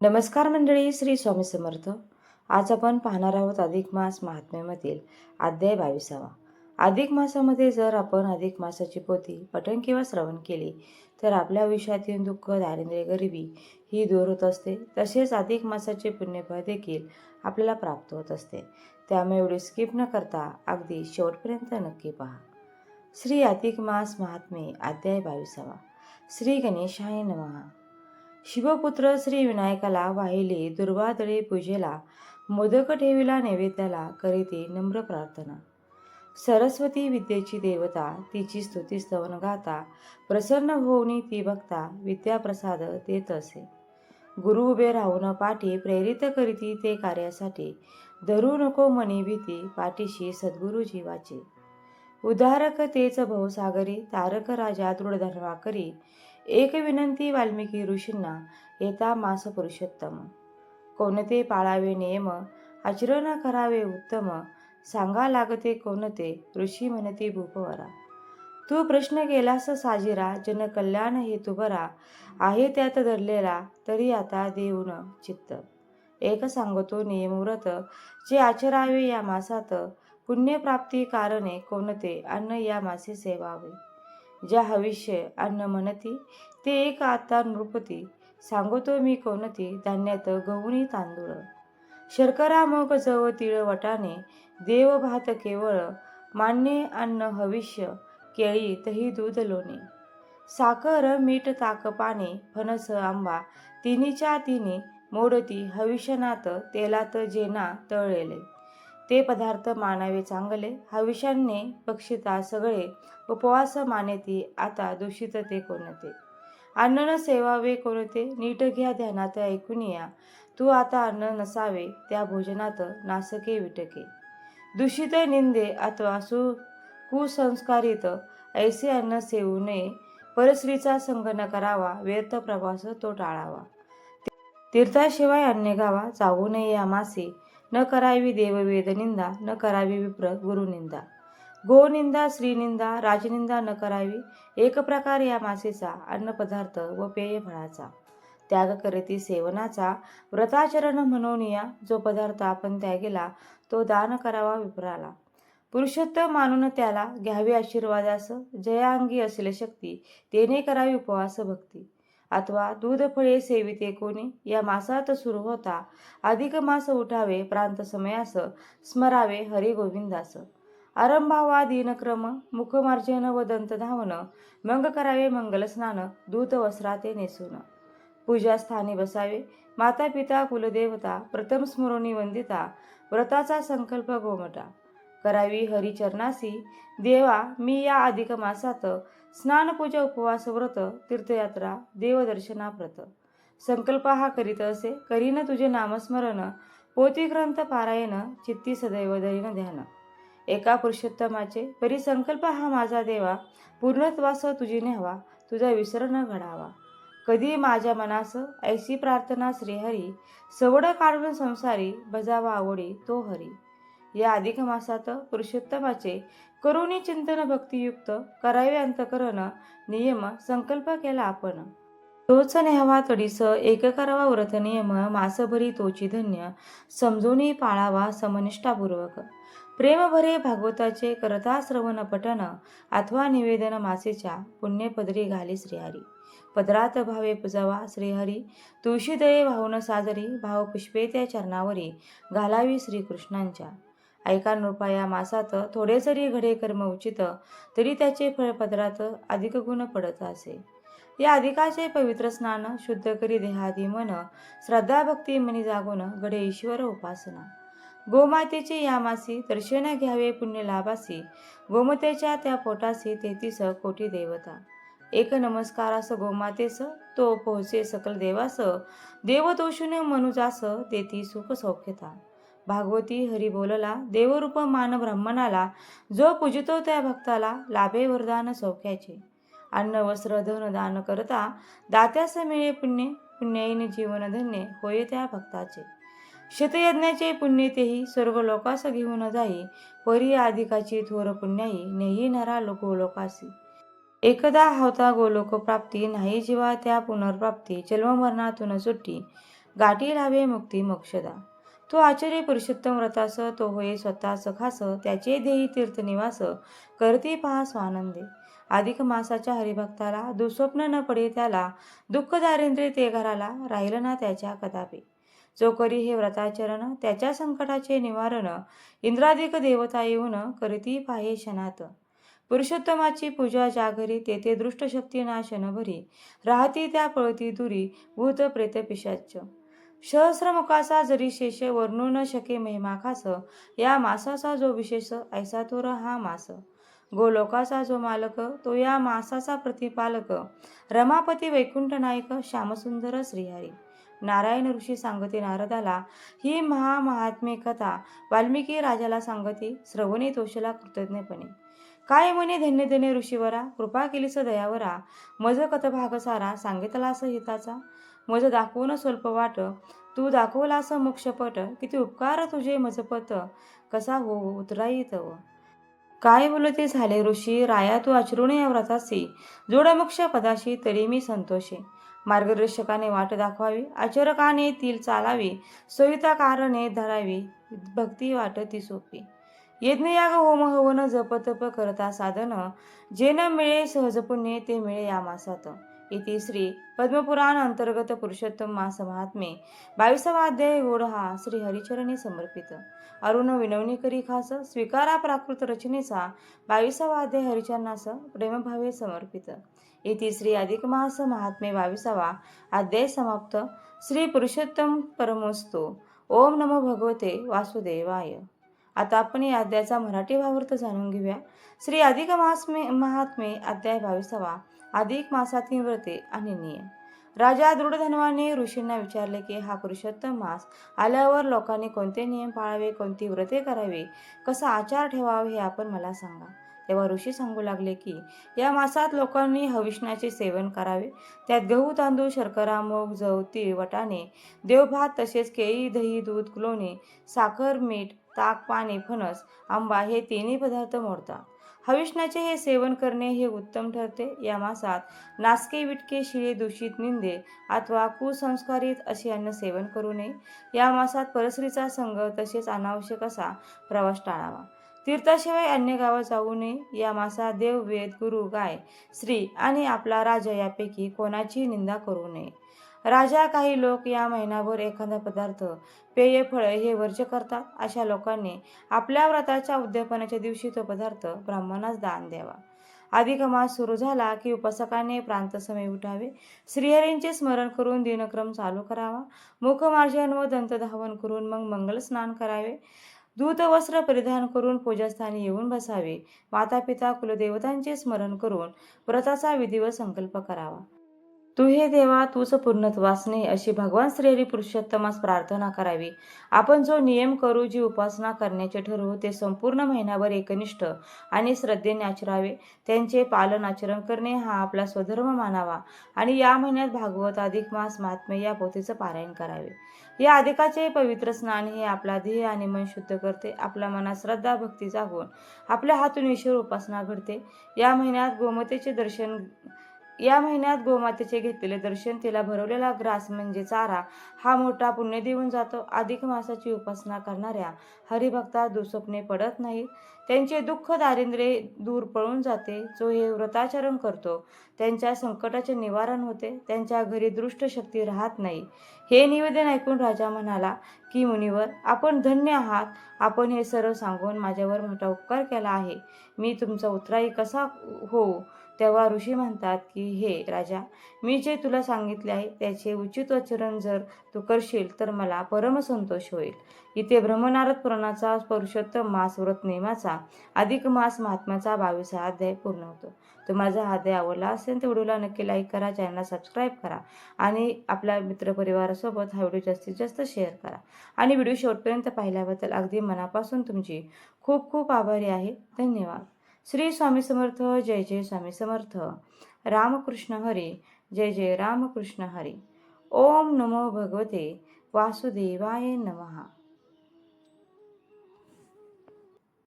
नमस्कार मंडळी, श्री स्वामी समर्थ. आज आपण पाहणार आहोत अधिक मास महात्म्यामधील अध्याय 22वा. अधिक मासामध्ये जर आपण अधिक मासाची पोथी पठण किंवा श्रवण केली तर आपल्या आयुष्यातील दुःख, दारिद्र्य, गरिबी ही दूर होत असते. तसेच अधिक मासाचे पुण्यफळ देखील आपल्याला प्राप्त होत असते. त्यामुळे व्हिडिओ स्किप न करता अगदी शेवटपर्यंत नक्की पहा. श्री अधिक मास महात्म्य अध्याय 22वा. श्री गणेशाय नमः. शिवपुत्र श्री विनायकाला वाहिले दुर्वादळे पूजेला, मोदक ठेविला नैवेद्याला, करीते नम्र प्रार्थना. सरस्वती विद्येची देवता, तिची स्तुती स्तवन गाता, प्रसन्न होऊनी ती बघता, विद्याप्रसाद देत असे. गुरु उभे राहून पाठी, प्रेरित करीती ते कार्यासाठी, धरू नको मनी भीती, पाठीशी सद्गुरु जीवाचे. उद्धारक तेच भवसागरी, तारक राजा दृढ धर्मा करी, एक विनंती वाल्मिकी ऋषींना, येता मास पुरुषोत्तम. कोणते पाळावे नियम, आचरण करावे उत्तम, सांगा लागते कोणते, ऋषी म्हणती भूपवरा. तू प्रश्न केलास साजिरा, जनकल्याण हेतू बरा, आहे त्यात धरलेला, तरी आता देऊन चित्त. एक सांगतो नियमव्रत, जे आचरावे या मासात, पुण्यप्राप्ती कारणे कोणते, अन्न या मासे सेवावे. ज्या हविष्य अन्न म्हणती, ते एक आता नृपती, सांगतो मी कोणती, धान्यात गहुनी तांदूळ, शर्करा मग जव तीळ वटाणे, देव भात केवळ, मान्य अन्न हविष्य, केळी तही दूध लोणी, साखर मीठ ताक पाणी, फणस आंबा, तिन्हीच्या तिन्ही, मोडती हविष्यनात, तेलात जेना तळलेले, ते पदार्थ मानावे चांगले. हविष्याने बक्षिता सगळे, उपवास मानेती, आता दूषित ते कोणते, अन्न न सेवावे कोणते, नीट घ्या ध्यानात ऐकून या, तू आता अन्न नसावे, त्या भोजनात नासके विटके. दूषित निंदे अथवा कुसंस्कारित ऐसे अन्न सेवू नये, परस्त्रीचा संग न करावा, व्यर्थ प्रवास तो टाळावा. तीर्थाशिवाय अन्य गावा, जाऊ नये या मासी, न करावी देववेद निंदा, न करावी विप्र गुरुनिंदा, गोनिंदा श्रीनिंदा, राजनिंदा न करावी. एक प्रकार या मासेचा अन्नपदार्थ व पेय फळाचा त्याग करीती सेवनाचा, व्रताचरण म्हणून या, जो पदार्थ आपण त्यागेला तो दान करावा विप्राला. पुरुषोत्तम मानून त्याला घ्यावे आशीर्वादास, जयांगी असले शक्ती, तेने करावी उपवास भक्ती. अथवा दूध फळे सेविते कोणी, या मासात सुरू होता अधिक मास उठावे, प्रांत समयास स्मरावे हरी गोविंदास. आरंभावा दिनक्रम, मुखमार्जन व दंत धावन, मग करावे मंगल स्नान, दूत वस्त्राते नेसून. पूजास्थानी बसावे, माता पिता कुलदेवता, प्रथम स्मरोनी वंदिता, व्रताचा संकल्प गोमटा. करावी हरिचरणासी, देवा मी या अधिक मासात, स्नान पूजा उपवास व्रत, तीर्थयात्रा देवदर्शनाप्रत. संकल्प हा करीत असे, करीन तुझे नामस्मरण, पोथी ग्रंथ पारायण, चित्ती सदैव धरीन ध्यान. एका पुरुषोत्तमाचे परिसंकल्प हा माझा देवा, पूर्णत्वास तुझी न्यावा, तुझा विसर न घडावा. कधी माझ्या मनास ऐसी प्रार्थना श्रीहरी, सवड काढून संसारी, बजावा आवडी तो हरी. या अधिक मासात पुरुषोत्तमाचे करुणी चिंतन भक्तियुक्त, करावे अंतकरण नियम, संकल्प केला आपण. तोच न्यावा तडीस, एक करावा व्रत नियम, मासभरी तोची धन्य, समजूनी पाळावा समनिष्ठापूर्वक. प्रेम भरे भागवताचे करता श्रवण पठण, अथवा निवेदन मासेच्या, पुण्यपदरी घाली श्रीहरी. पदरात भावे पुजावा श्रीहरी, तुळशी दये वाहून सादरी, भाव पुष्पे त्या चरणावरी, घालावी श्रीकृष्णांच्या. ऐका नृपा या मासात, थोडे जरी घडे कर्म उचित, तरी त्याचे फळ पदरात अधिक गुण पडत असे. या अधिकाचे पवित्र स्नान, शुद्ध करी देहादी मन, श्रद्धा भक्ती मनी जागून, घडे ईश्वर उपासना. गोमातेचे या मासी, दर्शन घ्यावे पुण्य लाभासी, गोमतेच्या त्या पोटासी, 33 कोटी देवता. एक नमस्कारास गोमातेस, तो पोहोचे सकल देवास, देव दोषून मनुजास, देती सुख सौख्यता. भागवती हरी बोलला, देवरूप मान ब्राह्मणाला, जो पूजितो त्या भक्ताला, लाभे वरदान सौख्याचे. अन्न वस्त्र धन दान करता, दात्यास मिळे पुण्य, पुण्याईन जीवन धन्य, होय त्या भक्ताचे. शतयज्ञाचे पुण्य तेही, स्वर्ग लोकास घेऊन जाई, परी अधिकाची थोर पुण्याई, नेही नरा गोलोकासी. एकदा होता गोलोक प्राप्ती, नाही जीवा त्या पुनर्प्राप्ती, जन्ममरणातून सुट्टी, गाठी लावे मुक्ती मोक्षदा. तो आचरे पुरुषोत्तम व्रतास, तो होय स्वतःच खास, त्याचे देई तीर्थनिवास, करती पहा स्वानंदे. अधिक मासाच्या हरिभक्ताला दुःस्वप्न न पडे त्याला, दुःख दारिद्र्य ते घराला, राहिलं ना त्याच्या कदापि. जो करी हे व्रताचरण, त्याच्या संकटाचे निवारण, इंद्रादिक देवता येऊन करती पाहे क्षणात. पुरुषोत्तमाची पूजा ज्या घरी, तेथे दृष्टशक्ती नाशन भरी, राहती त्या पळती दुरी, भूत प्रेत पिशाच. सहस्रमुखाचा जरी शेष, वर्णू न शके महिमा खास, या मासाचा जो विशेष, ऐसा तो हा मास. गोलोकाचा जो मालक, तो या मासाचा प्रतिपालक, रमापती वैकुंठ नायक, श्यामसुंदर श्रीहरी. नारायण ऋषी सांगते नारदाला ही महात्म्य कथा, वाल्मिकी राजाला सांगते श्रवणी तोषला कृतज्ञपणे. काय म्हणे धन्य धन्य ऋषीवरा, कृपा केलीस दयावरा, मज कथभाग सारा, सांगितलास हिताचा, मज दाखवून स्वल्प वाट, तू दाखवलास मोक्षपट, किती उपकार तुझे मजपत, कसा हो उतराई तव. काय बोलते झाले ऋषी, राया तू आचरून या व्रतासी, जोड मोक्ष पदाशी तरी मी संतोषे. मार्गदर्शकाने वाट दाखवावी, आचरकाने तील चालावी, सोयीताकारणे धरावी, भक्ती वाट ती सोपी. यज्ञयाग होम हवन जप तप करता साधन, जे न मिळे सहज पुण्य ते मिळे या मासात. इति श्री पद्मपुराण अंतर्गत पुरुषोत्तम मास महात्मे 22वा अध्याय गोड हा श्री हरिचरणी समर्पित. अरुण विनवणी करी खास, स्वीकारा प्राकृत रचनेचा 22वा अध्याय हरिचरणास प्रेमभावे समर्पित. इति श्री अधिक मास महात्मे 22वा अध्याय समाप्त. श्री पुरुषोत्तम परमोस्तु. ओम नमो भगवते वासुदेवाय. आता आपण या अध्यायाचा मराठी भावार्थ जाणून घेऊया. श्री अधिक महात्मे अध्याय 22वा. अधिक मासातील व्रते आणि नियम. राजा दृढधन्वाने ऋषींना विचारले की हा पुरुषोत्तम मास आल्यावर लोकांनी कोणते नियम पाळावे, कोणती व्रते करावी, कसा आचार ठेवावे हे आपण मला सांगा. तेव्हा ऋषी सांगू लागले की या मासात लोकांनी हविष्णाचे सेवन करावे. त्यात गहू तांदूळ शर्करा मूग जव तीळ वटाणे देवभात तसेच केळी दही दूध लोणी साखर मीठ ताक पाणी फणस आंबा हे तिन्ही पदार्थ मोडतात. हविष्णाचे हे सेवन करणे हे उत्तम ठरते. या मासात नासके विटके शिळे दूषित निंदे अथवा कुसंस्कारित असे अन्न सेवन करू नये. या मासात परस्त्रीचा संग तसेच अनावश्यक असा प्रवास टाळावा. तीर्थाशिवाय अन्य गावात जाऊ नये. या मासात देव वेद गुरु गाय स्त्री आणि आपला राजा यापैकी कोणाची निंदा करू नये. राजा काही लोक या महिनाभर एखादा पदार्थ पेय फळे हे वर्ज्य करतात. अशा लोकांनी आपल्या व्रताच्या उद्यापनाच्या दिवशी तो पदार्थ ब्राह्मणास दान द्यावा. अधिक मास सुरू झाला की उपासकाने प्रांतसमयी उठावे. श्रीहरींचे स्मरण करून दिनक्रम चालू करावा. मुखमार्जन व दंतधावन करून मग मंगल स्नान करावे. दूत वस्त्र परिधान करून पूजास्थानी येऊन बसावे. माता पिता कुलदेवतांचे स्मरण करून व्रताचा विधी व संकल्प करावा. तू हे देवा तूच पूर्णत्वास ने अशी भगवान श्रीहरी पुरुषोत्तमास प्रार्थना करावी. आपण जो नियम करू, जी उपासना करण्याचे ठरवू ते संपूर्ण महिनाभर एकनिष्ठ आणि श्रद्धेने आचरावे. त्यांचे पालन आचरण करणे हा आपला स्वधर्म मानावा आणि या महिन्यात भागवत अधिक मास महात्म्य या पोथीचं पारायण करावे. या अधिकाचे पवित्र स्नान हे आपला ध्येय आणि मन शुद्ध करते. आपल्या मनात श्रद्धा भक्ती जागून आपल्या हातून ईश्वर उपासना घडते. या महिन्यात गोमातेचे घेतलेले दर्शन, तिला भरवलेला ग्रास म्हणजे चारा हा मोठा पुण्य देऊन जातो. अधिक मासाची उपासना करणाऱ्या हरिभक्ता दुःस्वप्ने पडत नाहीत. त्यांचे दुःख दारिद्र्य दूर पळून जाते. जो हे व्रताचरण करतो त्यांच्या संकटाचे निवारण होते. त्यांच्या घरी दृष्ट शक्ती राहत नाही. हे निवेदन ऐकून राजा म्हणाला की मुनिवर आपण धन्य आहात. आपण हे सर्व सांगून माझ्यावर मोठा उपकार केला आहे. मी तुमचा उत्तराई कसा होऊ. तेव्हा ऋषी म्हणतात की हे राजा, मी जे तुला सांगितले आहे त्याचे उचित आचरण जर तू करशील तर मला परमसंतोष होईल. इथे ब्रह्मनारद पुराणाचा पुरुषोत्तम मास व्रत नियमाचा अधिक मास महात्म्याचा 22वा अध्याय पूर्ण होतो. तुम्हाला हा अध्याय आवडला असेल तर व्हिडिओला नक्की लाईक करा, चॅनलला सबस्क्राईब करा आणि आपल्या मित्रपरिवारासोबत हा व्हिडिओ जास्तीत जास्त शेअर करा. आणि व्हिडिओ शेवटपर्यंत पाहिल्याबद्दल अगदी मनापासून तुमची खूप खूप आभारी आहे. धन्यवाद. श्री स्वामी समर्थ. जय जय स्वामी समर्थ. रामकृष्ण हरी. जय जय रामकृष्ण हरी. ओम नमो भगवते वासुदेवाय नमः.